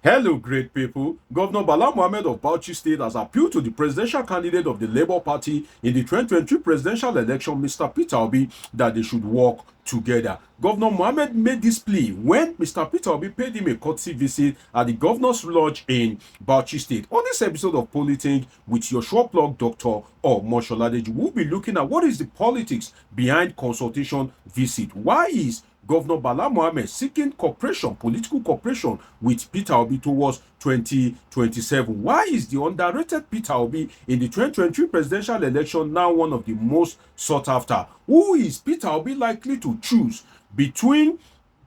Hello, great people. Governor Bala Mohammed of Bauchi State has appealed to the presidential candidate of the Labour Party in the 2023 presidential election, Mr. Peter Obi, that they should work together. Governor Mohammed made this plea when Mr. Peter Obi paid him a courtesy visit at the Governor's Lodge in Bauchi State. On this episode of Politics with your short plug, Dr. Mosholadeji, we'll be looking at what is the politics behind consultation visit. Why is Governor Bala Mohammed seeking cooperation, political cooperation with Peter Obi towards 2027. Why is the underrated Peter Obi in the 2023 presidential election now one of the most sought after? Who is Peter Obi likely to choose between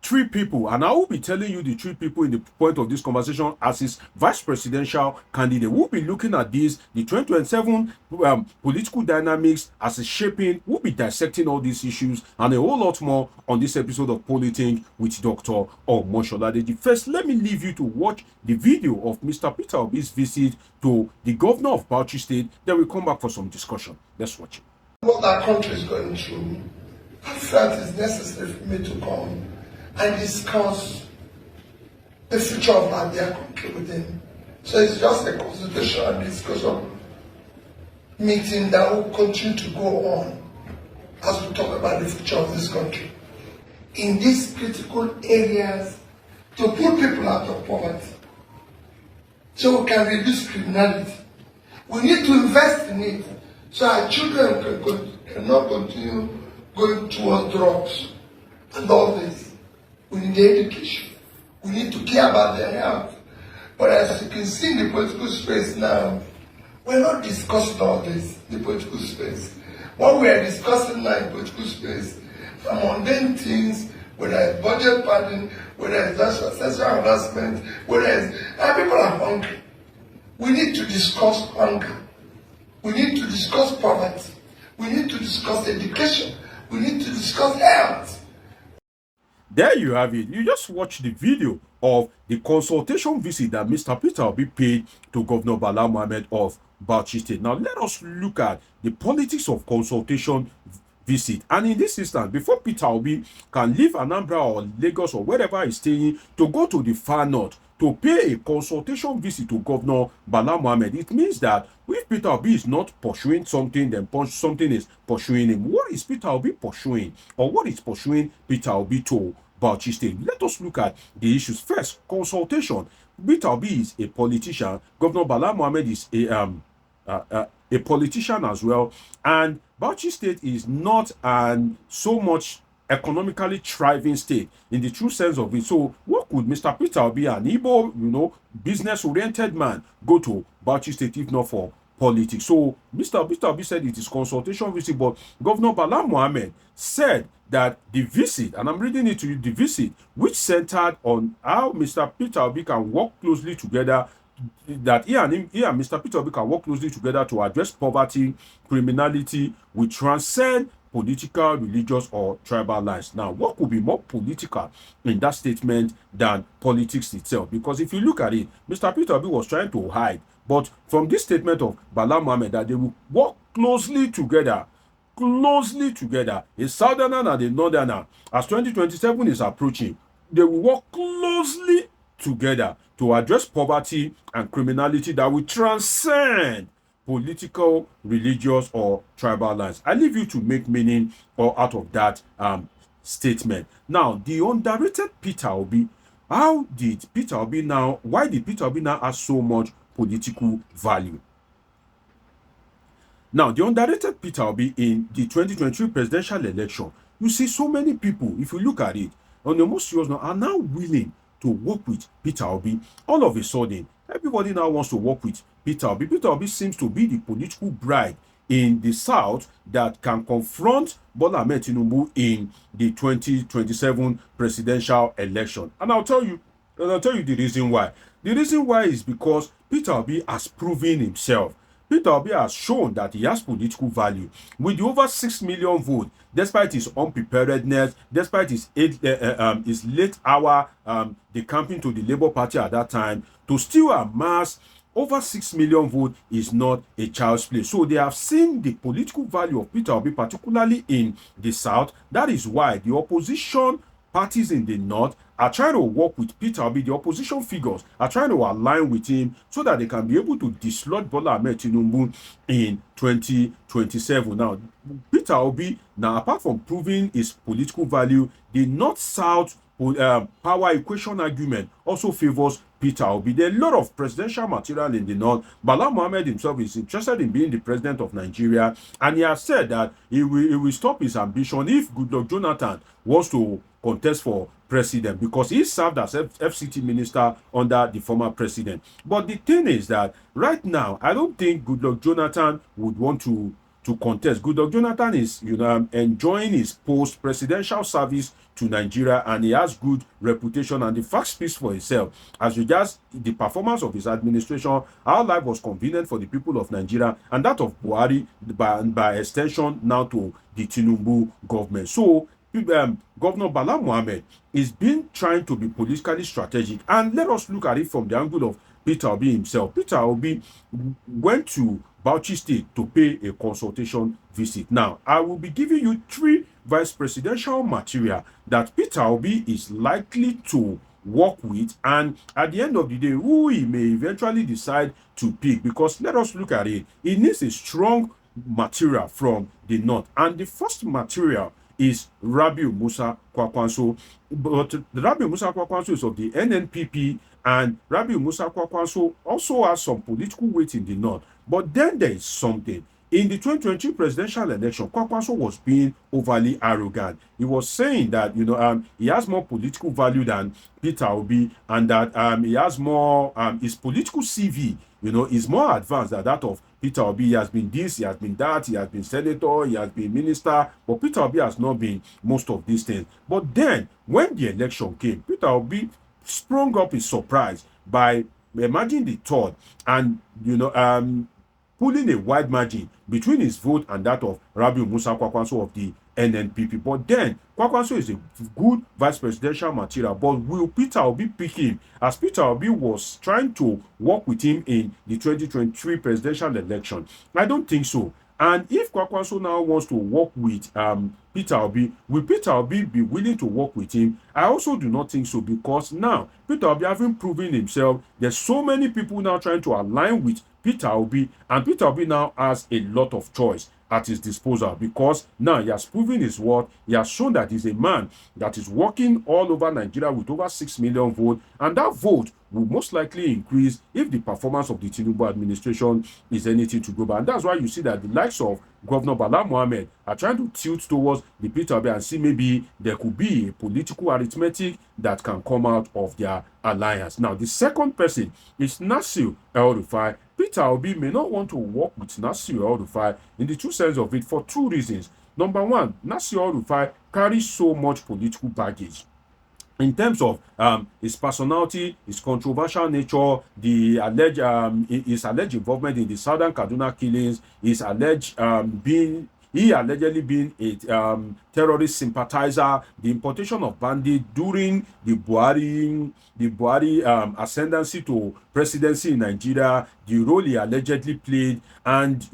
three people? And I will be telling you the three people in the point of this conversation as his vice presidential candidate. We'll be looking at this, the 2027 political dynamics as it's shaping. We'll be dissecting all these issues and a whole lot more on this episode of Politics with Dr. Mosholadeji. First, let me leave you to watch the video of Mr. Peter Obi's visit to the governor of Bauchi State. Then we'll come back for some discussion. Let's watch it. What our country is going through, I felt it's necessary for me to come and discuss the future of our dear country with him. So it's just a consultation discussion meeting that will continue to go on as we talk about the future of this country. In these critical areas, to pull people out of poverty, so we can reduce criminality. We need to invest in it so our children cannot continue going towards drugs and all this. We need education. We need to care about their health. But as you can see in the political space now, we're not discussing all this in the political space. What we are discussing now in the political space are mundane things, whether it's budget padding, whether it's sexual harassment, whether it's... And people are hungry. We need to discuss hunger. We need to discuss poverty. We need to discuss education. We need to discuss health. There you have it. You just watched the video of the consultation visit that Mr. Peter Obi paid to Governor Bala Mohammed of Bauchi State. Now, let us look at the politics of consultation visit. And in this instance, before Peter Obi can leave Anambra or Lagos or wherever he's staying to go to the far north to pay a consultation visit to Governor Bala Mohammed, it means that if Peter Obi is not pursuing something, then something is pursuing him. What is Peter Obi pursuing? Or what is pursuing Peter Obi to Bauchi State? Let us look at the issues. First, consultation. Peter Obi is a politician. Governor Bala Mohammed is a politician as well. And Bauchi State is not so much economically thriving state in the true sense of it. So what could Mr. Peter Obi, an Igbo, business-oriented man, go to Bauchi State if not for politics? So Mr. Peter Obi said it is consultation visit, but Governor Bala Mohammed said that the visit, and I'm reading it to you, the visit, which centered on how Mr. Peter Obi can work closely together, that he and Mr. Peter Obi can work closely together to address poverty, criminality, will transcend political, religious, or tribal lines. Now, what could be more political in that statement than politics itself? Because if you look at it, Mr. Peter Obi was trying to hide, but from this statement of Bala Mohammed that they will work closely together, a southerner and a northerner, as 2027 is approaching, they will work closely together to address poverty and criminality that will transcend political, religious, or tribal lines. I leave you to make meaning out of that statement. Now, the underrated Peter Obi, why did Peter Obi now have so much political value? Now, the underrated Peter Obi in the 2023 presidential election, you see so many people, if you look at it, on the most serious note, are now willing to work with Peter Obi. All of a sudden, everybody now wants to work with Peter Obi. Peter Obi seems to be the political bride in the South that can confront Bala Mohammed Tinubu in the 2027 presidential election. And I'll tell you the reason why. The reason why is because Peter Obi has proven himself. Peter Obi has shown that he has political value. With the over 6 million votes, despite his unpreparedness, despite his late hour decamping to the Labour Party at that time, to still amass over 6 million votes is not a child's play. So they have seen the political value of Peter Obi, particularly in the South. That is why the opposition parties in the north are trying to work with Peter Obi. The opposition figures are trying to align with him so that they can be able to dislodge Bala Mohammed Tinubu in 2027. Now, Peter Obi, now apart from proving his political value, the north-south power equation argument also favors Peter Obi. There are a lot of presidential material in the north. Bala Mohammed himself is interested in being the president of Nigeria, and he has said that he will stop his ambition if Goodluck Jonathan wants to contest for president, because he served as FCT minister under the former president. But the thing is that right now, I don't think Goodluck Jonathan would want to contest. Goodluck Jonathan is, enjoying his post-presidential service to Nigeria, and he has good reputation, and the fact speaks for itself. As regards the performance of his administration, our life was convenient for the people of Nigeria, and that of Buhari, by extension now to the Tinubu government. So Governor Bala Mohammed is been trying to be politically strategic, and let us look at it from the angle of Peter Obi himself. Peter Obi went to Bauchi State to pay a consultation visit. Now, I will be giving you 3 vice presidential material that Peter Obi is likely to work with, and at the end of the day, who he may eventually decide to pick, because let us look at it. He needs a strong material from the north, and the first material is Rabiu Musa Kwankwaso. But Rabiu Musa Kwankwaso is of the NNPP, and Rabiu Musa Kwankwaso also has some political weight in the north. But then there is something. In the 2023 presidential election, Kwankwaso was being overly arrogant. He was saying that, he has more political value than Peter Obi, and that he has more, his political CV, is more advanced than that of Peter Obi. He has been this, he has been that, he has been senator, he has been minister, but Peter Obi has not been most of these things. But then, when the election came, Peter Obi sprung up his surprise by emerging the third, and, pulling a wide margin between his vote and that of Rabiu Musa Kwankwaso of the NNPP. But then, Kwankwaso is a good vice presidential material, but will Peter Obi pick him, as Peter Obi was trying to work with him in the 2023 presidential election? I don't think so. And if Kwankwaso now wants to work with Peter Obi, will Peter Obi be willing to work with him? I also do not think so, because now, Peter Obi having proven himself, there's so many people now trying to align with Peter Obi, and Peter Obi now has a lot of choice at his disposal, because now he has proven his worth. He has shown that he's a man that is working all over Nigeria with over 6 million votes, and that vote will most likely increase if the performance of the Tinubu administration is anything to go by. And that's why you see that the likes of Governor Bala Mohammed are trying to tilt towards the Peter Obi and see maybe there could be a political arithmetic that can come out of their alliance. Now, the second person is Nasir El-Rufai. Peter Obi may not want to work with Nasir El-Rufai in the true sense of it for 2 reasons. Number one, Nasir El-Rufai carries so much political baggage in terms of his personality, his controversial nature, the alleged his alleged involvement in the Southern Kaduna killings, his alleged allegedly being a terrorist sympathizer, the importation of bandits during the Buhari ascendancy to presidency in Nigeria, the role he allegedly played, and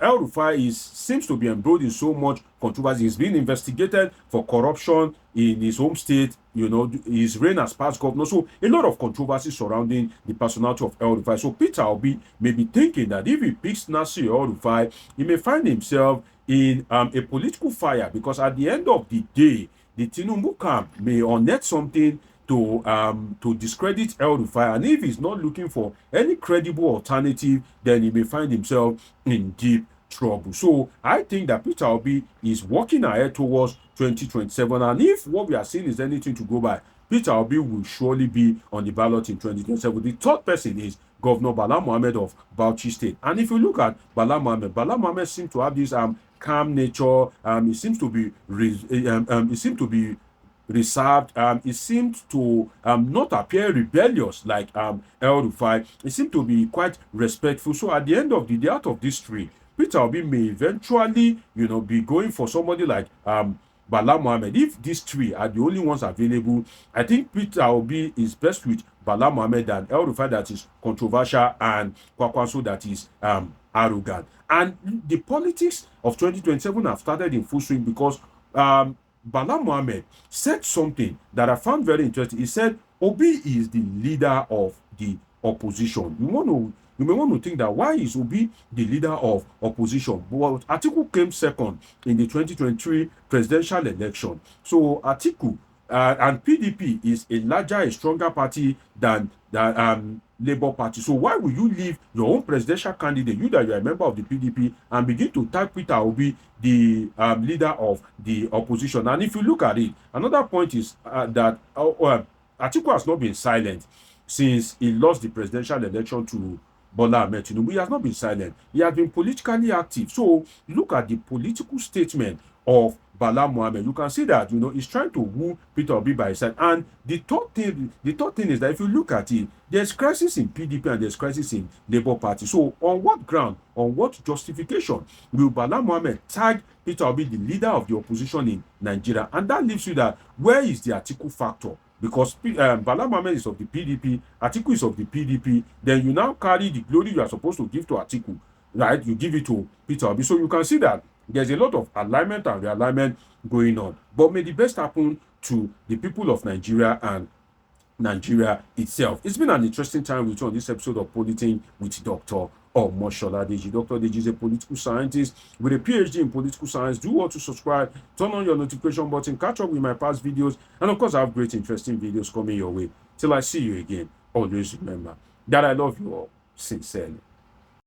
El-Rufai seems to be embroiled in so much controversy. He's being investigated for corruption in his home state, his reign as past governor. So a lot of controversy surrounding the personality of El-Rufai. So Peter Obi may be thinking that if he picks Nasir El-Rufai, he may find himself in a political fire, because at the end of the day, the Tinubu camp may unearth something to discredit El-Rufai, and if he's not looking for any credible alternative, then he may find himself in deep trouble. So I think that Peter Obi is walking ahead towards 2027, and if what we are seeing is anything to go by, Peter Obi will surely be on the ballot in 2027. The third person is Governor Bala Mohammed of Bauchi State. And if you look at Bala Mohammed seems to have this calm nature. He seems to be reserved. He seems to not appear rebellious like El-Rufai. He seems to be quite respectful. So at the end of the day, out of these 3, Peter Obi may eventually, be going for somebody like Bala Mohammed. If these 3 are the only ones available, I think Peter Obi is best with Bala Mohammed than El-Rufai, that is controversial, and Kwankwaso, that is arrogant. And the politics of 2027 have started in full swing, because Bala Mohammed said something that I found very interesting. He said Obi is the leader of the opposition. You may want to think that why is Obi the leader of opposition? But Atiku came second in the 2023 presidential election. So Atiku and PDP is a larger, a stronger party than the Labour Party. So why will you leave your own presidential candidate, you that you are a member of the PDP, and begin to tag Peter Obi, the leader of the opposition? And if you look at it, another point is that Atiku has not been silent since he lost the presidential election to Bala Mohammed Tinubu. He has not been silent. He has been politically active. So look at the political statement of Bala Mohammed. You can see that he's trying to woo Peter Obi by his side. And the third thing is that if you look at it, there's crisis in PDP and there's crisis in Labour Party. So on what ground, on what justification will Bala Mohammed tag Peter Obi, the leader of the opposition in Nigeria? And that leaves you that where is the Atiku factor? Because Bala Mohammed is of the PDP, Atiku is of the PDP, then you now carry the glory you are supposed to give to Atiku, right? You give it to Peter Obi. So you can see that there's a lot of alignment and realignment going on. But may the best happen to the people of Nigeria and Nigeria itself. It's been an interesting time with you on this episode of Politing with Dr. Omoshola Deji. Dr. Deji is a political scientist with a PhD in political science. Do want to subscribe, turn on your notification button, catch up with my past videos, and of course I have great interesting videos coming your way. Till I see you again, always remember that I love you all sincerely.